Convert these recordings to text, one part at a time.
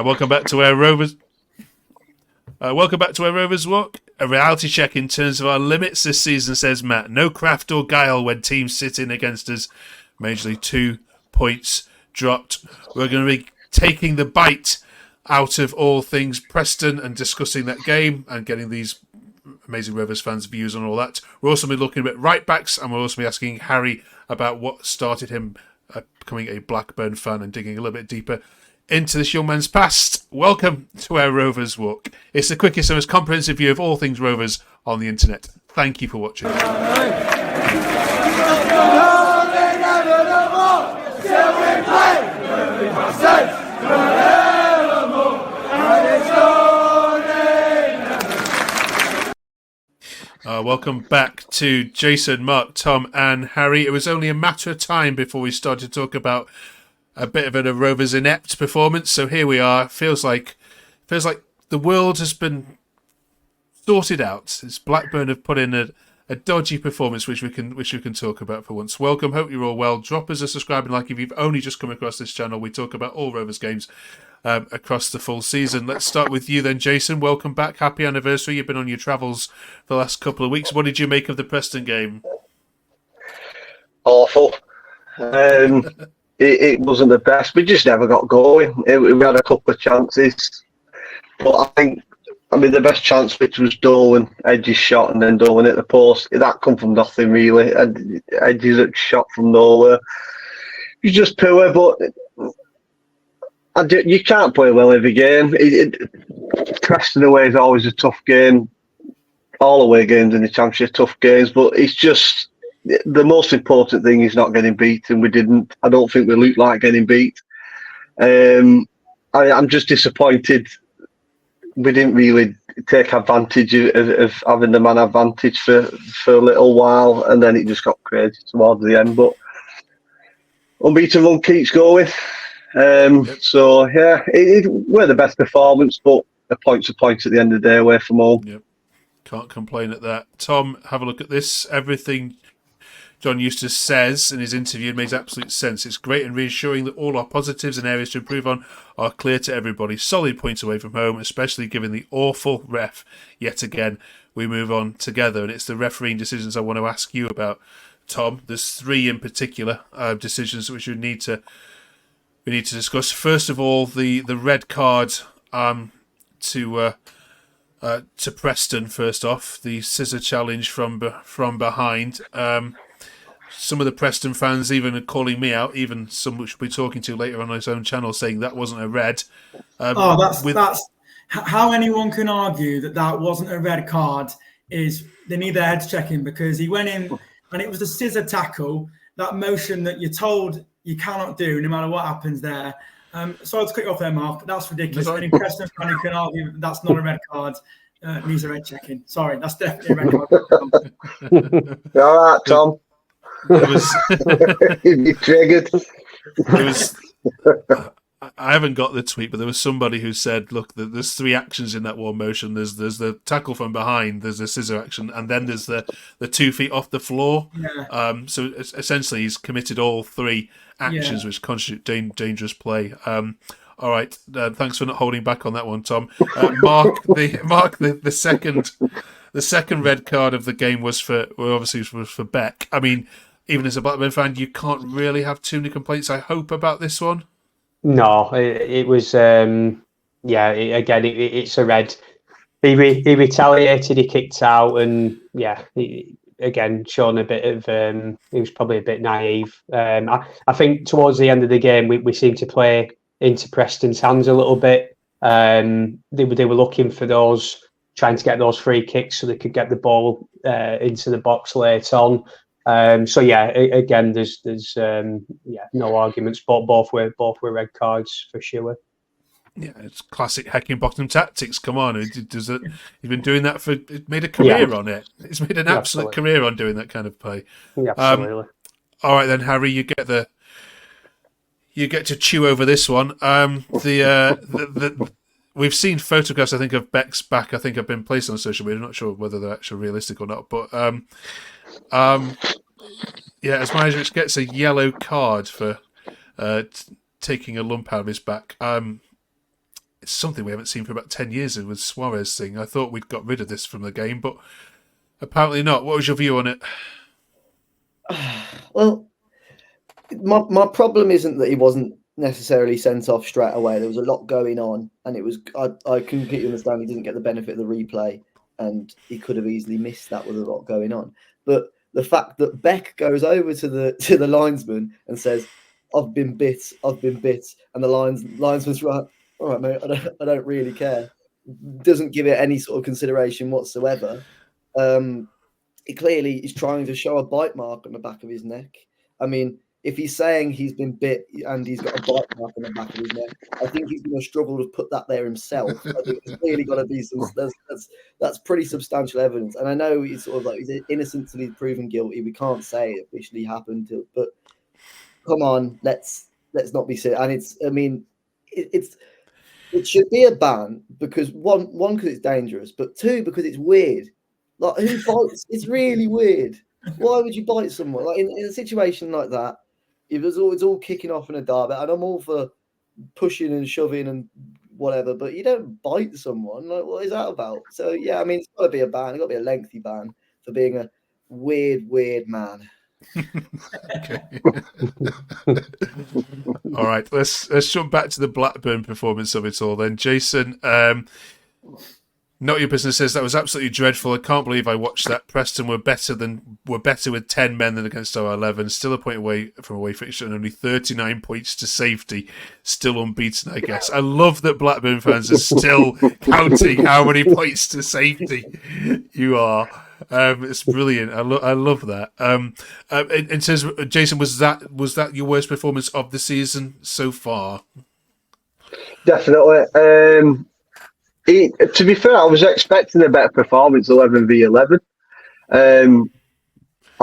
Welcome back to Where Rovers. Welcome back to Where Rovers Walk. A reality check in terms of our limits this season, says Matt. No craft or guile when teams sit in against us. Majorly 2 points dropped. We're going to be taking the bite out of all things Preston and discussing that game and getting these amazing Rovers fans' views on all that. We'll also be looking at right backs, and we'll also be asking Harry about what started him becoming a Blackburn fan and digging a little bit deeper into this young man's past. Welcome to Where Rovers Walk. It's the quickest and most comprehensive view of all things Rovers on the internet. Thank you for watching. Welcome back to Jason, Mark, Tom and Harry. It was only a matter of time before we started to talk about a bit of a Rovers inept performance. So here we are. Feels like the world has been sorted out. It's Blackburn have put in a dodgy performance, which we can talk about for once. Welcome. Hope you're all well. Drop us a subscribe and like if you've only just come across this channel. We talk about all Rovers games across the full season. Let's start with you then, Jason. Welcome back. Happy anniversary. You've been on your travels for the last couple of weeks. What did you make of the Preston game? Awful. It wasn't the best. We just never got going. We had a couple of chances, but I mean, the best chance which was Dolan, Edge's shot, and then Dolan at the post. That come from nothing really. And Edge's shot from nowhere. He's just poor, but you can't play well every game. Preston away is always a tough game. All away games in the Championship are tough games, but it's just. The most important thing is not getting beaten. I don't think we looked like getting beat. I'm just disappointed we didn't really take advantage of having the man advantage for a little while, and then it just got crazy towards the end. But unbeaten run keeps going. So yeah, we're the best performance, but a point's a point at the end of the day away from home. Yep. Can't complain at that. Tom, have a look at this. Everything John Eustace says in his interview makes absolute sense. It's great and reassuring that all our positives and areas to improve on are clear to everybody. Solid points away from home, especially given the awful ref. Yet again, we move on together. And it's the refereeing decisions I want to ask you about, Tom. There's 3 in particular decisions which we need to discuss. First of all, the red card to Preston. First off, the scissor challenge from behind. Some of the Preston fans even are calling me out, even some which we'll be talking to later on his own channel, saying that wasn't a red. That's how anyone can argue that wasn't a red card is they need their heads checking, because he went in and it was a scissor tackle, that motion that you're told you cannot do no matter what happens there. So let's click off there, Mark. That's ridiculous. Any Preston fan who can argue that's not a red card needs a red checking. Sorry, that's definitely a red card. All right, Tom. You triggered. I haven't got the tweet, but there was somebody who said, "Look, there's 3 actions in that one motion. There's the tackle from behind, there's the scissor action, and then there's the 2 feet off the floor." Yeah. So essentially, he's committed all 3 actions which constitute dangerous play. All right, thanks for not holding back on that one, Tom. Mark, the second red card of the game was for Beck. I mean, even as a Blackburn fan, you can't really have too many complaints, I hope, about this one. No, it was, again, it's a red. He retaliated, he kicked out, and again, shown a bit of, he was probably a bit naive. I think towards the end of the game, we seemed to play into Preston's hands a little bit. They were looking for those, trying to get those free kicks so they could get the ball into the box late on. Again, there's no arguments, but both were red cards for sure. Yeah, it's classic Heckingbottom tactics. Come on, he's been doing that made a career on it. He's made an absolute career on doing that kind of play. Yeah, absolutely. All right then, Harry, you get to chew over this one. We've seen photographs, I think, of Beck's back. I think have been placed on social media. I'm not sure whether they're actually realistic or not, but Osmajic gets a yellow card for taking a lump out of his back. it's something we haven't seen for about 10 years with Suarez thing. I thought we'd got rid of this from the game, but apparently not. What was your view on it? Well, my problem isn't that he wasn't necessarily sent off straight away. There was a lot going on, and it was I completely understand he didn't get the benefit of the replay, and he could have easily missed that with a lot going on. But the fact that Beck goes over to the linesman and says, "I've been bit," and the linesman's right, all right, mate, I don't really care, doesn't give it any sort of consideration whatsoever. He clearly is trying to show a bite mark on the back of his neck. I mean, if he's saying he's been bit and he's got a bite mark on the back of his neck, I think he's going to struggle to put that there himself. I think there's clearly got to be some. That's pretty substantial evidence. And I know he's sort of like he's innocent till he's proven guilty. We can't say it officially happened, but come on, let's not be silly. And it should be a ban because one because it's dangerous, but two because it's weird. Like, who bites? It's really weird. Why would you bite someone? Like in a situation like that, if it's all kicking off in a derby, and I'm all for pushing and shoving and whatever, but you don't bite someone. Like, what is that about? So yeah, I mean, it's got to be a ban. It's got to be a lengthy ban for being a weird man. Okay. All right, let's jump back to the Blackburn performance of it all then. Jason, Not Your Business says that was absolutely dreadful. I can't believe I watched that. Preston were better with 10 men than against our 11. Still a point away from away fixture and only 39 points to safety. Still unbeaten, I guess. I love that Blackburn fans are still counting how many points to safety you are. It's brilliant. I love that. In terms of, Jason, was that your worst performance of the season so far? Definitely. To be fair, I was expecting a better performance, 11v11. I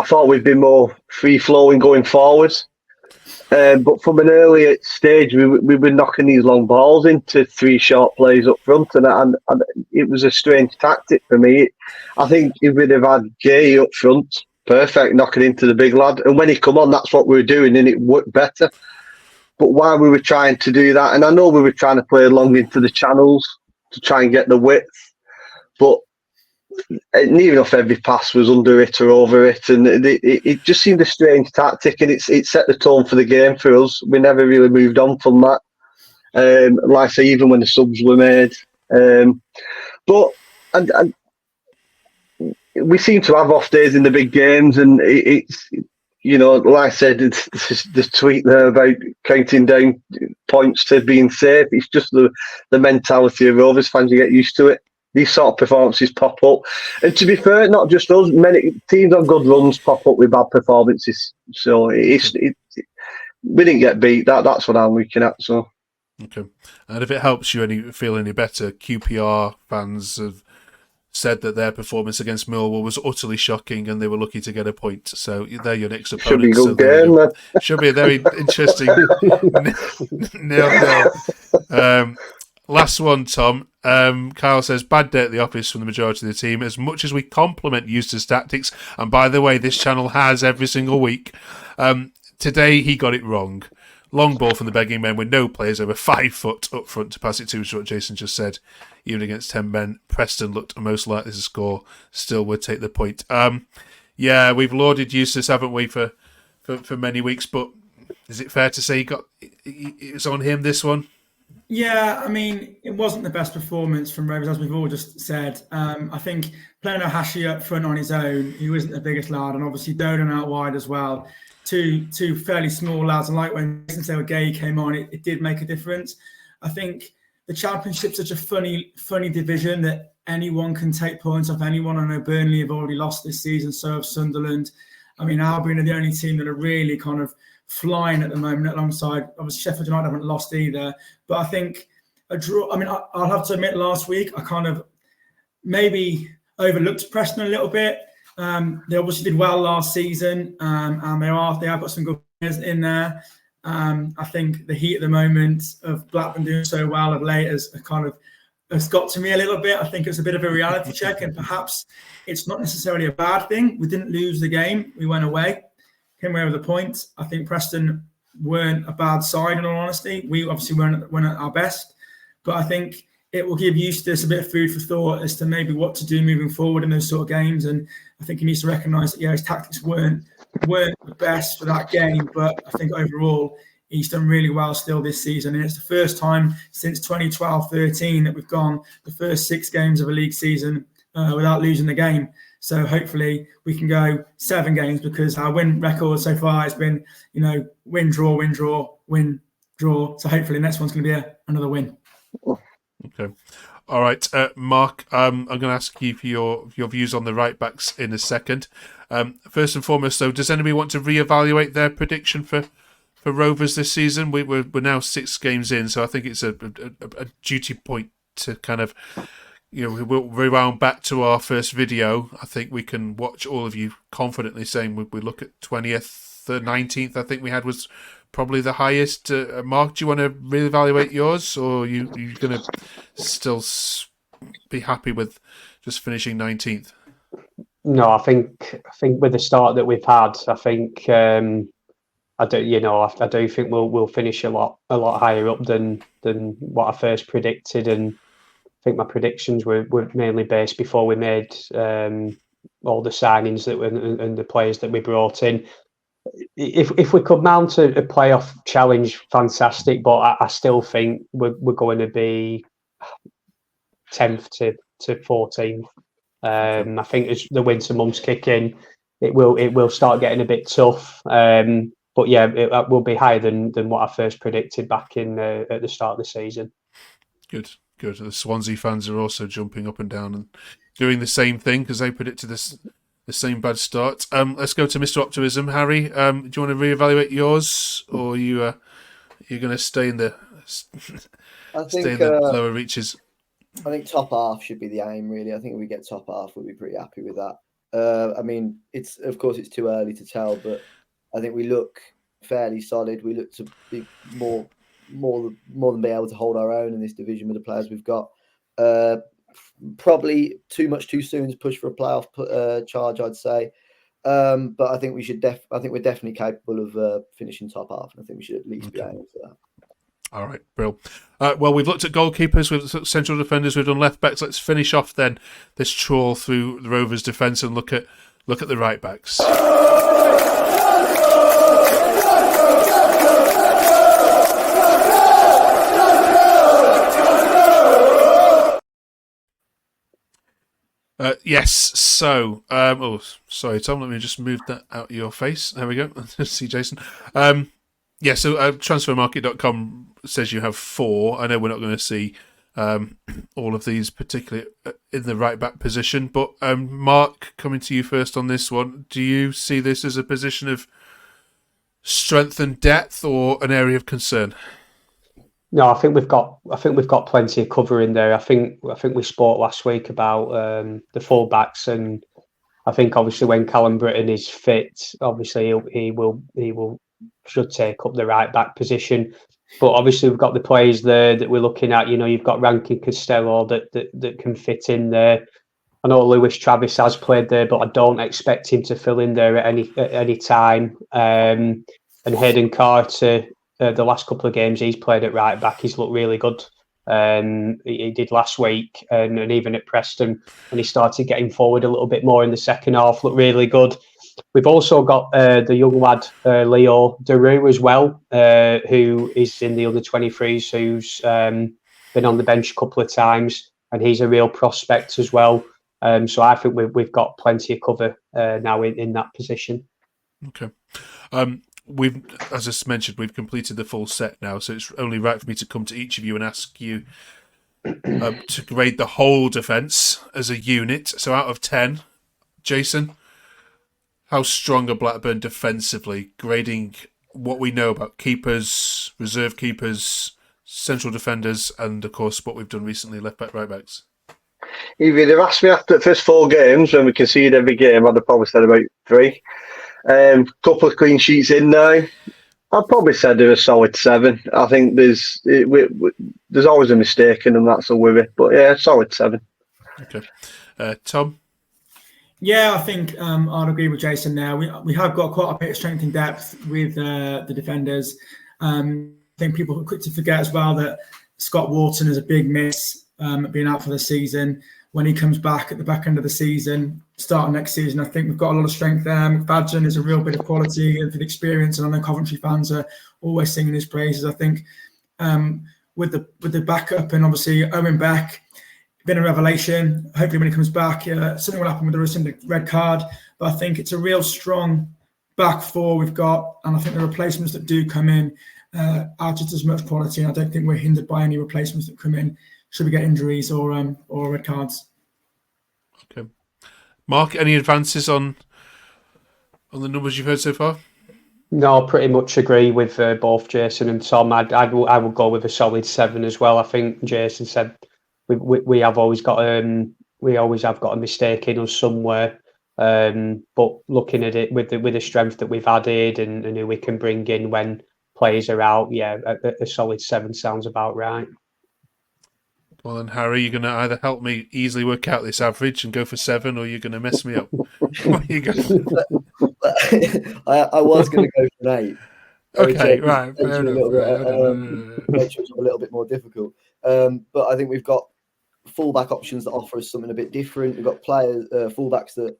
thought we'd be more free-flowing going forward. But from an earlier stage, we were knocking these long balls into 3 short plays up front, and it was a strange tactic for me. I think if we'd have had Gay up front, perfect, knocking into the big lad. And when he come on, that's what we were doing, and it worked better. But while we were trying to do that, and I know we were trying to play long into the channels, to try and get the width, but near enough every pass was under it or over it, and it just seemed a strange tactic, and it set the tone for the game for us. We never really moved on from that. Like I say, even when the subs were made, but we seem to have off days in the big games, and it's. You know, like I said, it's the tweet there about counting down points to being safe. It's just the mentality of Rovers fans. You get used to it. These sort of performances pop up. And to be fair, not just us, many teams on good runs pop up with bad performances. So we didn't get beat. That's what I'm looking at. So, okay. And if it helps you feel any better, QPR fans have said that their performance against Millwall was utterly shocking and they were lucky to get a point. So they're your next opponent. Should be a good game. Should be a very interesting 0-0. Last one, Tom. Kyle says, bad day at the office from the majority of the team. As much as we compliment Eustace tactics, and by the way, this channel has every single week, today he got it wrong. Long ball from the begging men with no players over 5 foot up front to pass it to, which is what Jason just said. Even against 10 men, Preston looked most likely to score. Still would take the point. Yeah, we've lauded Eustace, haven't we, for many weeks, but is it fair to say it's on him, this one? Yeah, I mean, it wasn't the best performance from Rovers, as we've all just said. I think playing Hashi up front on his own, he wasn't the biggest lad, and obviously Doden out wide as well. Two fairly small lads, and like when Jason Gay came on, it did make a difference. I think the Championship's such a funny division that anyone can take points off anyone. I know Burnley have already lost this season, so have Sunderland. I mean, Albion are the only team that are really kind of flying at the moment alongside, obviously Sheffield United haven't lost either. But I think a draw, I mean, I'll have to admit last week I kind of maybe overlooked Preston a little bit. They obviously did well last season, and they have got some good players in there. I think the heat at the moment of Blackburn doing so well of late has got to me a little bit. I think it's a bit of a reality check, and perhaps it's not necessarily a bad thing. We didn't lose the game. We went away, came away with a point. I think Preston weren't a bad side, in all honesty. We obviously weren't at our best. but I think it will give Eustace a bit of food for thought as to maybe what to do moving forward in those sort of games. And I think he needs to recognise that, his tactics weren't the best for that game, but I think overall he's done really well still this season. And it's the first time since 2012-13 that we've gone the first 6 games of a league season without losing the game. So hopefully we can go 7 games, because our win record so far has been, win, draw, win, draw, win, draw. So hopefully the next one's going to be another win. Okay. All right, Mark, I'm going to ask you for your views on the right backs in a second. First and foremost, though, does anybody want to reevaluate their prediction for Rovers this season? We're now 6 games in, so I think it's a duty point to kind of, we'll rewound back to our first video. I think we can watch all of you confidently saying we look at 20th, 19th, I think we had was probably the highest. Mark, do you want to reevaluate yours, or are you going to still be happy with just finishing 19th? No, I think with the start that we've had, I think I do think we'll finish a lot higher up than what I first predicted, and I think my predictions were mainly based before we made all the signings that and the players that we brought in. If we could mount a playoff challenge, fantastic. But I still think we're going to be 10th to 14th. I think as the winter months kick in, it will start getting a bit tough. But yeah, it will be higher than what I first predicted back in at the start of the season. Good. The Swansea fans are also jumping up and down and doing the same thing because they predicted the same bad start. Let's go to Mr. Optimism. Harry, do you want to reevaluate yours, or are you going to stay in the lower reaches? I think top half should be the aim, really. I think if we get top half, we'll be pretty happy with that. I mean, it's too early to tell, but I think we look fairly solid. We look to be more than be able to hold our own in this division with the players we've got. Probably too soon to push for a playoff charge, I'd say. But I think we should. I think we're definitely capable of finishing top half, and I think we should at least be aiming for that. All right, Brill. Well, we've looked at goalkeepers, we've looked at central defenders, we've done left backs. Let's finish off then this trawl through the Rovers' defence and look at the right backs. Yes, so, sorry, Tom, let me just move that out of your face. There we go. See Jason. So transfermarket.com says you have 4. I know we're not going to see all of these, particularly in the right back position, but Mark, coming to you first on this one, do you see this as a position of strength and depth or an area of concern? No, I think we've got plenty of cover in there. I think we spoke last week about the full-backs, and I think obviously when Callum Britton is fit, obviously he should take up the right back position. But obviously we've got the players there that we're looking at. You've got Rankin Costello that can fit in there. I know Lewis Travis has played there, but I don't expect him to fill in there at any time. And Hayden Carter, the last couple of games he's played at right back, he's looked really good. He did last week, and even at Preston, and he started getting forward a little bit more in the second half, looked really good. We've also got the young lad Leo Daru as well, who is in the under 23s, who's been on the bench a couple of times, and he's a real prospect as well. So I think we've got plenty of cover now in that position. Okay. We've, as I mentioned, we've completed the full set now, so it's only right for me to come to each of you and ask you to grade the whole defence as a unit. So out of 10, Jason, how strong are Blackburn defensively, grading what we know about keepers, reserve keepers, central defenders, and of course what we've done recently, left back, right backs? If you'd have asked me after the first 4 games when we conceded every game, I'd have probably said about 3. Couple of clean sheets in now. I'd probably said they're a solid 7. I think there's always a mistake in them, that's a worry. But yeah, solid 7. Okay. Tom? Yeah, I think I'd agree with Jason there. We have got quite a bit of strength and depth with the defenders. I think people are quick to forget as well that Scott Wharton is a big miss, being out for the season. When he comes back at the back end of the season, starting next season, I think we've got a lot of strength there. McFadden is a real bit of quality and for the experience, and I know Coventry fans are always singing his praises. I think with the backup and obviously Owen Beck, been a revelation. Hopefully when he comes back, something will happen with the rescinded red card. But I think it's a real strong back four we've got, and I think the replacements that do come in are just as much quality. And I don't think we're hindered by any replacements that come in should we get injuries or red cards. Okay, Mark, any advances on the numbers you've heard so far? No, pretty much agree with both Jason and Tom. I would go with a solid 7 as well. I think Jason said we have always got a mistake in us somewhere. But looking at it with the strength that we've added and who we can bring in when players are out, a solid 7 sounds about right. Well then, Harry, you're going to either help me easily work out this average and go for 7, or you're going to mess me up. Where you go? I was going to go for an 8. Okay, right. Makes it a little bit more difficult. But I think we've got fullback options that offer us something a bit different. We've got players, fullbacks that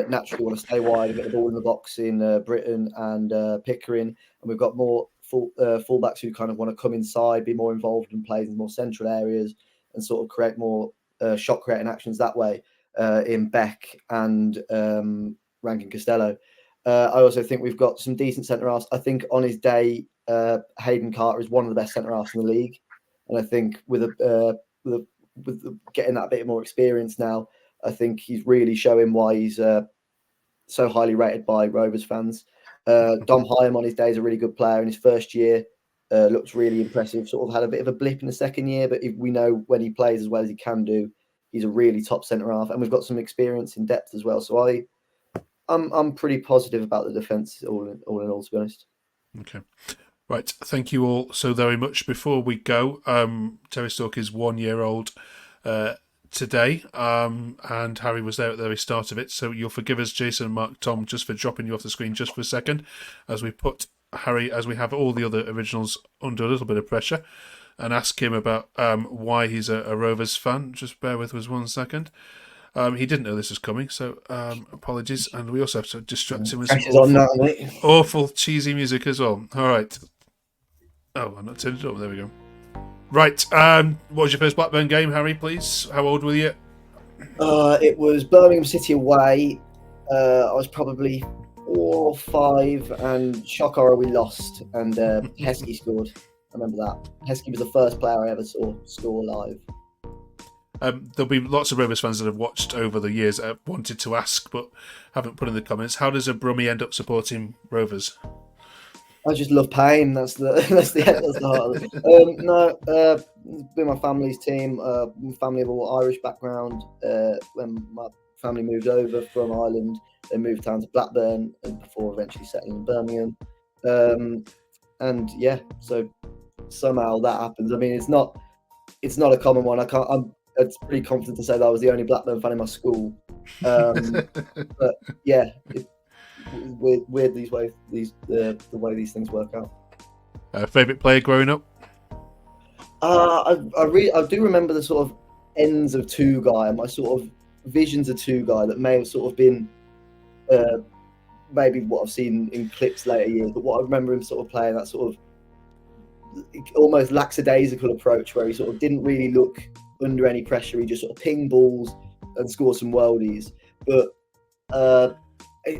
naturally want to stay wide and get the ball in the box in Britton and Pickering, and we've got more fullbacks who kind of want to come inside, be more involved in plays in more central areas, and sort of create more shot creating actions that way in Beck and Rankin Costello. I also think we've got some decent centre halves. I think on his day, Hayden Carter is one of the best centre halves in the league, and I think with getting that bit more experience now, I think he's really showing why he's so highly rated by Rovers fans. Dom Hyam on his day is a really good player. In his first year, looks really impressive. Sort of had a bit of a blip in the second year, but we know when he plays as well as he can do, he's a really top centre half, and we've got some experience in depth as well. So I'm pretty positive about the defence all in all, to be honest. Okay. Right, thank you all so very much. Before we go, Terry Stalk is 1 year old today, and Harry was there at the very start of it, so you'll forgive us, Jason and Mark, Tom, just for dropping you off the screen just for a second, as we put Harry, as we have all the other originals, under a little bit of pressure, and ask him about why he's a Rovers fan. Just bear with us 1 second. He didn't know this was coming, so apologies, and we also have to distract him with some awful cheesy music as well. All right. Oh, I'm not turned it up. There we go. Right. What was your first Blackburn game, Harry, please? How old were you? It was Birmingham City away. I was probably 4 or 5, and shock horror, we lost, and Heskey scored. I remember that. Heskey was the first player I ever saw score live. There'll be lots of Rovers fans that have watched over the years that have wanted to ask but haven't put in the comments. How does a Brummie end up supporting Rovers? I just love pain. That's the heart of it. No, been my family's team. Family of all Irish background. When my family moved over from Ireland, they moved down to Blackburn before eventually settling in Birmingham. And yeah, so somehow that happens. I mean, it's not a common one. It's pretty confident to say that I was the only Blackburn fan in my school. But yeah. Weird the way these things work out. Favourite player growing up? I do remember the sort of ends of Two Guy, my sort of visions of Two Guy that may have sort of been maybe what I've seen in clips later years, but what I remember him sort of playing that sort of almost lackadaisical approach where he sort of didn't really look under any pressure. He just sort of pinged balls and scored some worldies. But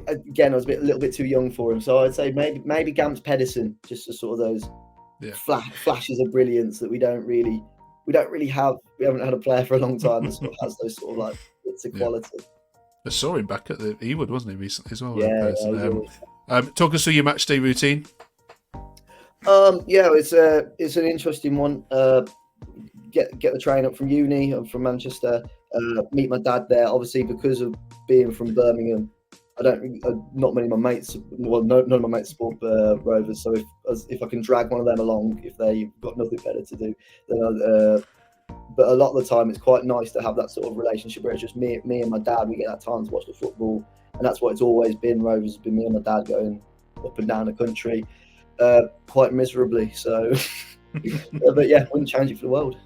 again, I was a little bit too young for him, so I'd say maybe Gamps Pedersen, just as sort of those flashes of brilliance that we don't really have. We haven't had a player for a long time that sort of has those sort of like bits of quality. I saw him back at the Ewood, wasn't he, recently as well? Talk us through your match day routine. It's an interesting one. Get the train up from uni. I'm from Manchester. Meet my dad there. Obviously, because of being from Birmingham, not many of my mates. Well, none of my mates support Rovers. So if I can drag one of them along, if they've got nothing better to do, then. But a lot of the time, it's quite nice to have that sort of relationship where it's just me and my dad. We get that time to watch the football, and that's what it's always been. Rovers has been me and my dad going up and down the country, quite miserably. So But yeah, wouldn't change it for the world.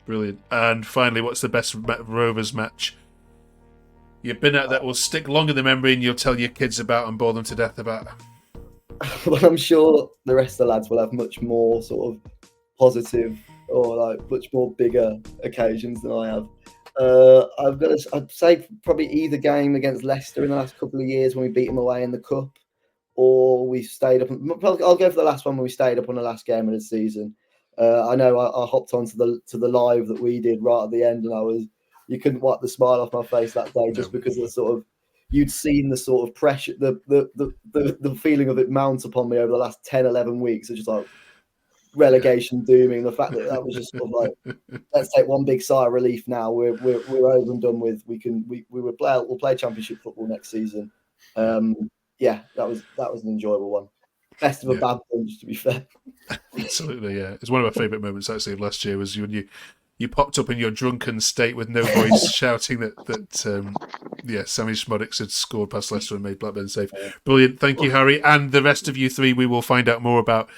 Brilliant. And finally, what's the best Rovers match you've been at that will stick longer than memory and you'll tell your kids about and bore them to death about? Well, I'm sure the rest of the lads will have much more sort of positive or like much more bigger occasions than I have. I'd say probably either game against Leicester in the last couple of years when we beat them away in the cup, or we stayed up. I'll go for the last one when we stayed up on the last game of the season. I know I hopped onto the live that we did right at the end, and you couldn't wipe the smile off my face that day just because of the sort of you'd seen the sort of pressure, the feeling of it mount upon me over the last 10, 11 weeks. It's just like relegation dooming. The fact that was just sort of like, let's take one big sigh of relief now. We're over and done with. We'll play championship football next season. Yeah, that was an enjoyable one. Best of a bad bunch, to be fair. Absolutely, yeah. It's one of my favourite moments actually of last year was when you popped up in your drunken state with no voice shouting that Sammy Schmodix had scored past Leicester and made Blackburn safe. Brilliant. Thank you, Harry. And the rest of you three, we will find out more about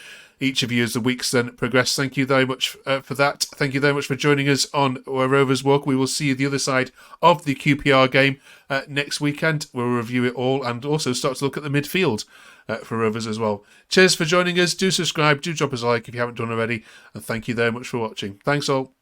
each of you as the weeks then progress. Thank you very much for that. Thank you very much for joining us on Rovers Walk. We will see you the other side of the QPR game next weekend. We'll review it all and also start to look at the midfield for Rovers as well. Cheers for joining us. Do subscribe. Do drop us a like if you haven't done already. And thank you very much for watching. Thanks all.